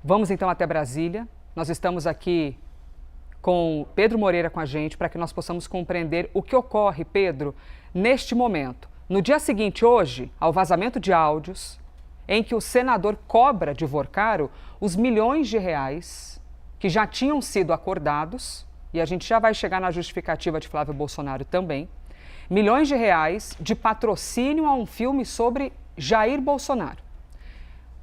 Vamos então até Brasília. Nós estamos aqui com Pedro Moreira com a gente para que nós possamos compreender o que ocorre, Pedro, neste momento. No dia seguinte, hoje, ao vazamento de áudios, em que o senador cobra de Vorcaro os milhões de reais que já tinham sido acordados, e a gente já vai chegar na justificativa de Flávio Bolsonaro também, milhões de reais de patrocínio a um filme sobre Jair Bolsonaro.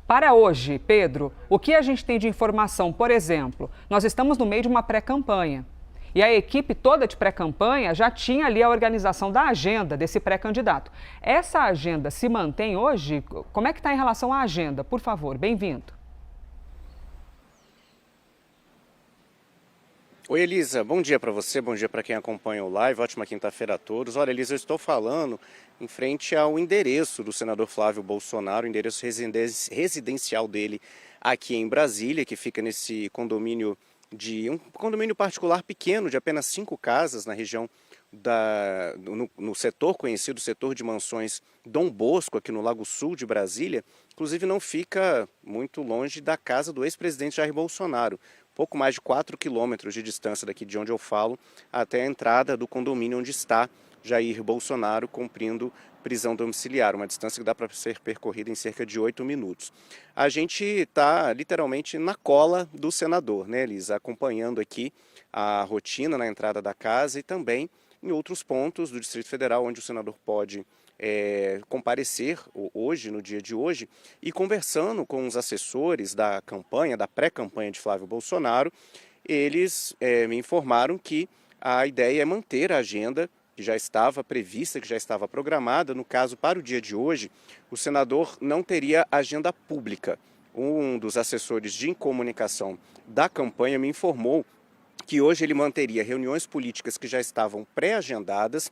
Para hoje, Pedro, o que a gente tem de informação? Por exemplo, nós estamos no meio de uma pré-campanha e a equipe toda de pré-campanha já tinha ali a organização da agenda desse pré-candidato. Essa agenda se mantém hoje? Como é que está em relação à agenda? Por favor, bem-vindo. Oi, Elisa, bom dia para você, bom dia para quem acompanha o live, ótima quinta-feira a todos. Olha, Elisa, eu estou falando em frente ao endereço do senador Flávio Bolsonaro, o endereço residencial dele aqui em Brasília, que fica nesse condomínio um condomínio particular pequeno, de apenas 5 casas na região no setor conhecido, setor de mansões Dom Bosco, aqui no Lago Sul de Brasília. Inclusive não fica muito longe da casa do ex-presidente Jair Bolsonaro. Pouco mais de 4 quilômetros de distância daqui de onde eu falo, até a entrada do condomínio onde está Jair Bolsonaro cumprindo prisão domiciliar, uma distância que dá para ser percorrida em cerca de 8 minutos. A gente está literalmente na cola do senador, né, Elisa? Acompanhando aqui a rotina na entrada da casa e também em outros pontos do Distrito Federal, onde o senador pode comparecer hoje, no dia de hoje, e conversando com os assessores da campanha, da pré-campanha de Flávio Bolsonaro, eles me informaram que a ideia é manter a agenda que já estava prevista, que já estava programada. No caso, para o dia de hoje, o senador não teria agenda pública. Um dos assessores de comunicação da campanha me informou que hoje ele manteria reuniões políticas que já estavam pré-agendadas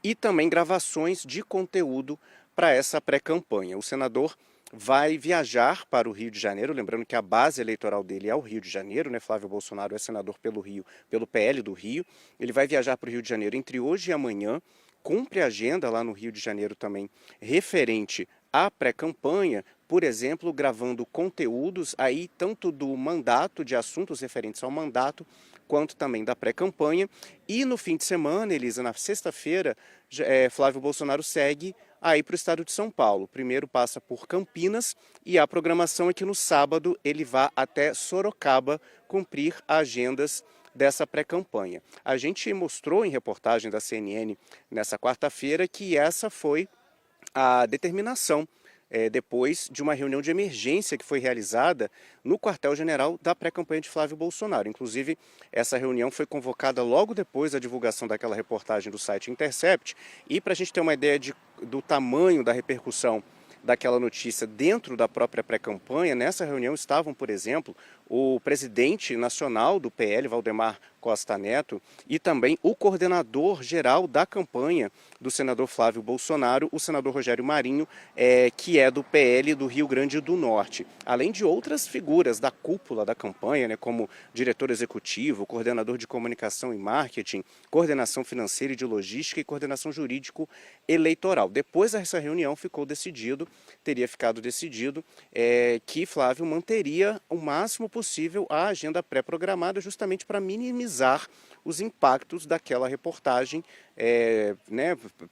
e também gravações de conteúdo para essa pré-campanha. O senador vai viajar para o Rio de Janeiro, lembrando que a base eleitoral dele é o Rio de Janeiro, né? Flávio Bolsonaro é senador pelo Rio, pelo PL do Rio. Ele vai viajar para o Rio de Janeiro entre hoje e amanhã, cumpre a agenda lá no Rio de Janeiro também referente à pré-campanha, por exemplo, gravando conteúdos aí tanto do mandato, de assuntos referentes ao mandato, quanto também da pré-campanha. E no fim de semana, Elisa, na sexta-feira, Flávio Bolsonaro segue aí para o estado de São Paulo. Primeiro passa por Campinas e a programação é que no sábado ele vá até Sorocaba cumprir agendas dessa pré-campanha. A gente mostrou em reportagem da CNN nessa quarta-feira que essa foi a determinação depois de uma reunião de emergência que foi realizada no quartel-general da pré-campanha de Flávio Bolsonaro. Inclusive, essa reunião foi convocada logo depois da divulgação daquela reportagem do site Intercept. E para a gente ter uma ideia do tamanho da repercussão daquela notícia dentro da própria pré-campanha, nessa reunião estavam, por exemplo, o presidente nacional do PL, Valdemar Costa Neto, e também o coordenador geral da campanha do senador Flávio Bolsonaro, o senador Rogério Marinho, que é do PL do Rio Grande do Norte, além de outras figuras da cúpula da campanha, né, como diretor executivo, coordenador de comunicação e marketing, coordenação financeira e de logística e coordenação jurídico eleitoral. Depois dessa reunião teria ficado decidido que Flávio manteria o máximo possível a agenda pré-programada, justamente para minimizar os impactos daquela reportagem,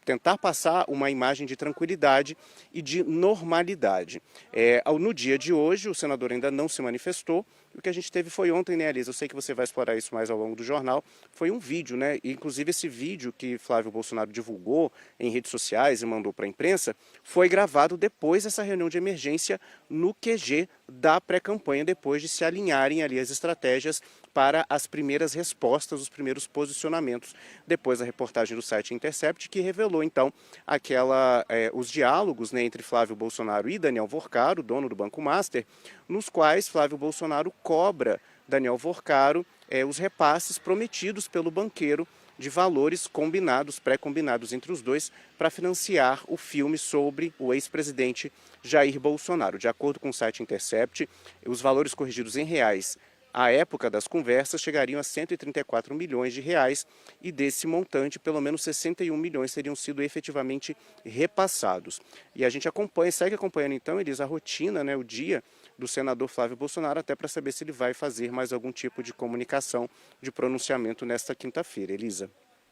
tentar passar uma imagem de tranquilidade e de normalidade. No dia de hoje, o senador ainda não se manifestou. O que a gente teve foi ontem, né, Elisa? Eu sei que você vai explorar isso mais ao longo do jornal. Foi um vídeo, né? Inclusive esse vídeo que Flávio Bolsonaro divulgou em redes sociais e mandou para a imprensa foi gravado depois dessa reunião de emergência no QG da pré-campanha, depois de se alinharem ali as estratégias para as primeiras respostas, os primeiros posicionamentos, depois da reportagem do site Intercept, que revelou então os diálogos, né, entre Flávio Bolsonaro e Daniel Vorcaro, dono do Banco Master, nos quais Flávio Bolsonaro cobra Daniel Vorcaro os repasses prometidos pelo banqueiro de valores combinados, pré-combinados entre os dois, para financiar o filme sobre o ex-presidente Jair Bolsonaro. De acordo com o site Intercept, os valores corrigidos em reais à época das conversas chegariam a 134 milhões de reais e desse montante, pelo menos 61 milhões teriam sido efetivamente repassados. E a gente segue acompanhando então, Elis, a rotina, né, o dia do senador Flávio Bolsonaro, até para saber se ele vai fazer mais algum tipo de comunicação, de pronunciamento nesta quinta-feira. Elisa.